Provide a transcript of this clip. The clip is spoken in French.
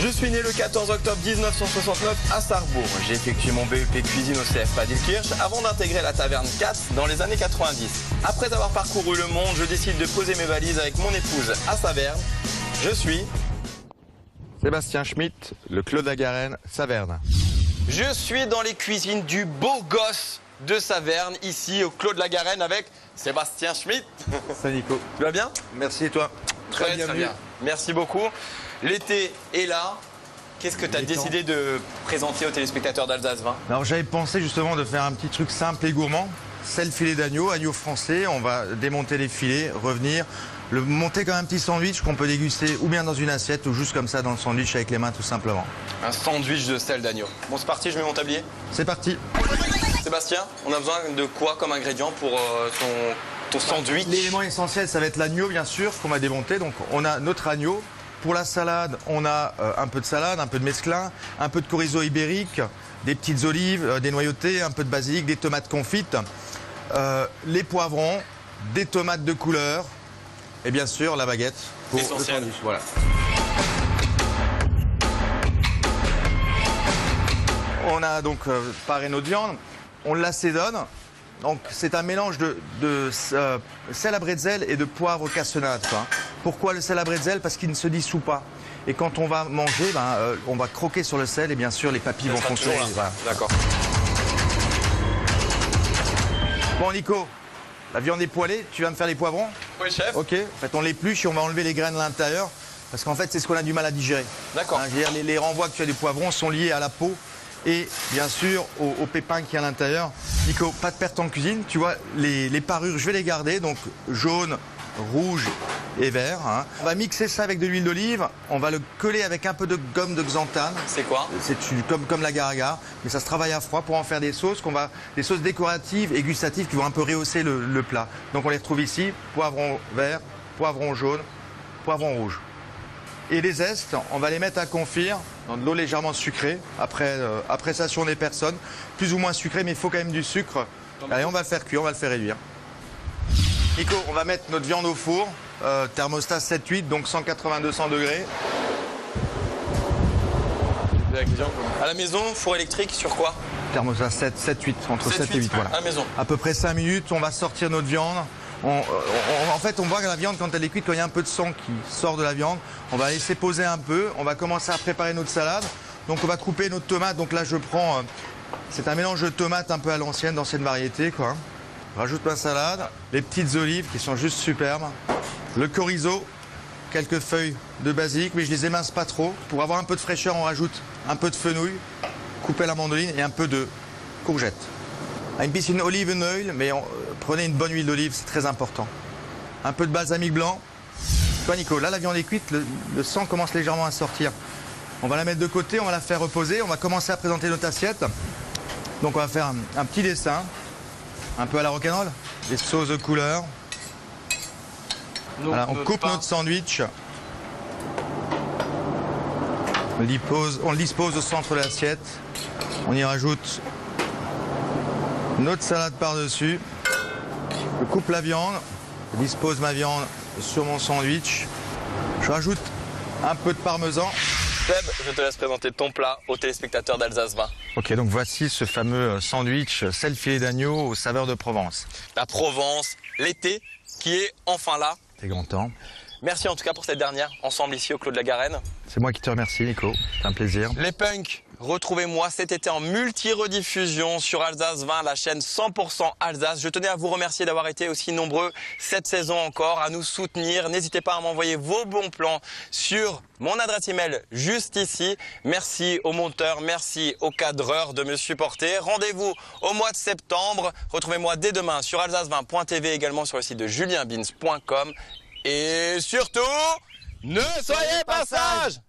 Je suis né le 14 octobre 1969 à Sarrebourg. J'ai effectué mon BEP cuisine au CFA d'Ilkirch avant d'intégrer la taverne 4 dans les années 90. Après avoir parcouru le monde, je décide de poser mes valises avec mon épouse à Saverne. Je suis Sébastien Schmitt, le Clos de la Garenne, Saverne. Je suis dans les cuisines du beau gosse de Saverne, ici au Clos de la Garenne avec Sébastien Schmitt. Salut Nico. Tu vas bien? Merci et toi? Très bien. Merci beaucoup. L'été est là. Qu'est-ce que tu as décidé de présenter aux téléspectateurs d'Alsace 20? Alors j'avais pensé justement de faire un petit truc simple et gourmand. C'est le filet d'agneau, agneau français. On va démonter les filets, revenir, le monter comme un petit sandwich qu'on peut déguster ou bien dans une assiette ou juste comme ça dans le sandwich avec les mains tout simplement. Un sandwich de sel d'agneau. Bon, c'est parti, je mets mon tablier. C'est parti. Sébastien, on a besoin de quoi comme ingrédient pour ton sandwich? L'élément essentiel, ça va être l'agneau bien sûr qu'on va démonter. Donc on a notre agneau. Pour la salade, on a un peu de salade, un peu de mesclun, un peu de chorizo ibérique, des petites olives, des noyautés, un peu de basilic, des tomates confites, les poivrons, des tomates de couleur et bien sûr la baguette pour le sandwich. Voilà. On a donc paré notre viande, on l'assaisonne. Donc c'est un mélange de sel à bretzel et de poivre cassonade. Pourquoi le sel à bretzel? Parce qu'il ne se dissout pas. Et quand on va manger, on va croquer sur le sel et bien sûr les papilles vont fonctionner. Voilà. D'accord. Bon Nico, la viande est poêlée, tu vas me faire les poivrons? Oui chef. Ok, en fait on l'épluche et on va enlever les graines à l'intérieur. Parce qu'en fait c'est ce qu'on a du mal à digérer. D'accord. Les renvois que tu as des poivrons sont liés à la peau. Et bien sûr, au pépin qui est à l'intérieur. Nico, pas de perte en cuisine. Tu vois, les parures, je vais les garder. Donc jaune, rouge et vert. On va mixer ça avec de l'huile d'olive. On va le coller avec un peu de gomme de xanthane. C'est quoi? C'est comme l'agar-agar. Mais ça se travaille à froid pour en faire des sauces des sauces décoratives et gustatives qui vont un peu rehausser le plat. Donc on les retrouve ici. Poivron vert, poivron jaune, poivron rouge. Et les zestes, on va les mettre à confire dans de l'eau légèrement sucrée, après appréciation des personnes, plus ou moins sucrée, mais il faut quand même du sucre. Allez, on va le faire cuire, on va le faire réduire. Nico, on va mettre notre viande au four, thermostat 7-8, donc 180-200 degrés. À la maison, four électrique sur quoi? Thermostat 7-8, entre 7 et 8, voilà. À la maison. À peu près 5 minutes, on va sortir notre viande. En fait, on voit que la viande, quand elle est cuite, quand il y a un peu de sang qui sort de la viande, on va laisser poser un peu. On va commencer à préparer notre salade. Donc, on va couper notre tomate. Donc là, je prends... c'est un mélange de tomates un peu à l'ancienne, d'ancienne variété, quoi. Je rajoute ma salade, les petites olives qui sont juste superbes, le chorizo, quelques feuilles de basilic, mais je les émince pas trop. Pour avoir un peu de fraîcheur, on rajoute un peu de fenouil, couper la mandoline et un peu de courgette. Une piscine olive oil, mais prenez une bonne huile d'olive, c'est très important. Un peu de balsamique blanc. Toi Nico, là la viande est cuite, le sang commence légèrement à sortir. On va la mettre de côté, on va la faire reposer, on va commencer à présenter notre assiette. Donc on va faire un petit dessin, un peu à la rock'n'roll, des sauces de couleur. Voilà, on coupe notre sandwich. On le dispose au centre de l'assiette. On y rajoute notre salade par-dessus. Je coupe la viande, je dispose ma viande sur mon sandwich. Je rajoute un peu de parmesan. Seb, je te laisse présenter ton plat aux téléspectateurs d'Alsace 20. Ok, donc voici ce fameux sandwich sel filet d'agneau aux saveurs de Provence. La Provence, l'été qui est enfin là. C'est grand temps. Merci en tout cas pour cette dernière, ensemble ici au Clos de la Garenne. C'est moi qui te remercie Nico, c'est un plaisir. Les punks, retrouvez-moi cet été en multi-rediffusion sur Alsace 20, la chaîne 100% Alsace. Je tenais à vous remercier d'avoir été aussi nombreux cette saison encore, à nous soutenir. N'hésitez pas à m'envoyer vos bons plans sur mon adresse email juste ici. Merci aux monteurs, merci aux cadreurs de me supporter. Rendez-vous au mois de septembre. Retrouvez-moi dès demain sur alsace20.tv, également sur le site de julienbins.com. Et surtout, ne soyez pas sages!